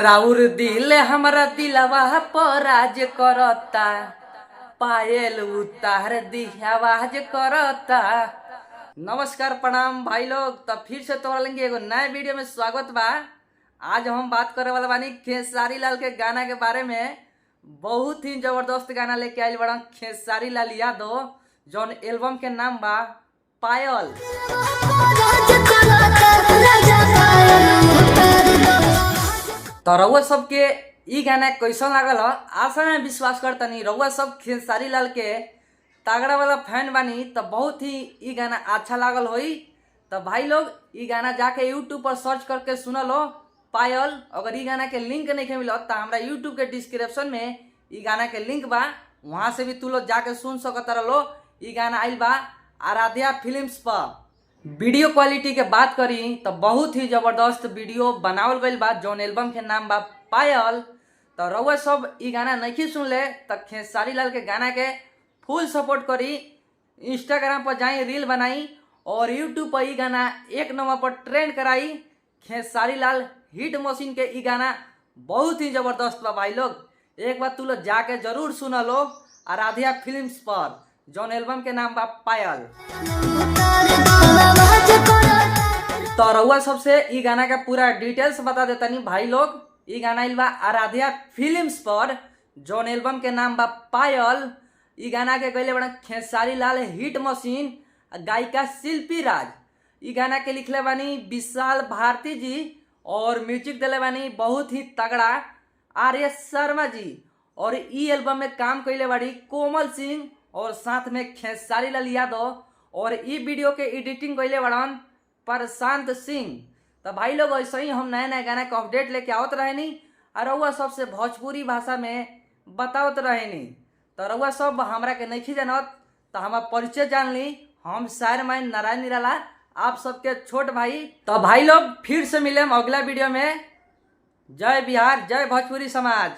राउर दिल हमरा दिलवा पर राज करता, पायल उतार दी आवाज करता। नमस्कार प्रणाम भाई लोग, तो फिर से तोड़ लेंगे एगो नए वीडियो में स्वागत बा। आज हम बात करे वाला बानी खेसारी लाल के गाना के बारे में। बहुत ही जबरदस्त गाना लेके आयल बड़ा खेसारी लाल यादव, जौन एल्बम के नाम बा पायल। तो रउआ सबके ई गाना कैसन लागल ह? आशा में विश्वास करतनी रउआ सब खेसारी लाल के तगड़ा वाला फैन बानी, तो बहुत ही ई गाना अच्छा लागल होई। तो भाई लोग ई गाना जाके यूट्यूब पर सर्च करके सुन लो पायल। अगर ई गाना के लिंक नहीं मिलत तो हमारा यूट्यूब के डिस्क्रिप्शन में ई गाना के लिंक बा, वहाँ से भी तू लोग जाके सुन सकत रहो। ई गाना आइल बा आराध्या फिल्म्स पर। वीडियो क्वालिटी के बात करी तो बहुत ही जबरदस्त वीडियो बनावल गईल बा, जौन एल्बम के नाम बा पायल। तो रउआ सब ई गाना नहीं सुन ले तो खेसारी लाल के गाना के फुल सपोर्ट करी। इंस्टाग्राम पर जाई, रील बनाई और यूट्यूब पर ई गाना एक नंबर पर ट्रेंड कराई। खेसारी लाल हिट मशीन के ई गाना बहुत ही जबरदस्त बा भाई लोग। एक बार तू लोग जाके जरूर सुन लो आराध्या फिल्म्स पर, जौन एल्बम के नाम बा पायल। तो रउआ सबसे ई गाना का पूरा डिटेल्स बता देतनी भाई लोग। ई गाना आइल बा आराध्या फिल्म्स पर, जौन एल्बम के नाम बा पायल। ई गाना के गईले बड़ा खेसारी लाल हिट मशीन, गायिका शिल्पी राज। ई गाना के लिखले बानी विशाल भारती जी और म्यूजिक दिले बानी बहुत ही तगड़ा आर्य शर्मा जी। और ई एल्बम में काम कैले बाड़ी कोमल सिंह और साथ में खेसारी लाल यादव। और ई वीडियो के एडिटिंग कैले बड़न प्रशांत सिंह। तो भाई लोग ऐसे ही हम नए नए गाना के अपडेट लेके आवत रहेनी और रउआ सबसे भोजपुरी भाषा में बतावत रहेनी। तो रउआ सब हमरा के नहीं जानत तो हमारा परिचय जान ली। हम शायर माइन नारायण निराला, आप सबके छोट भाई। तो भाई लोग फिर से मिले अगला वीडियो में। जय बिहार, जय भोजपुरी समाज।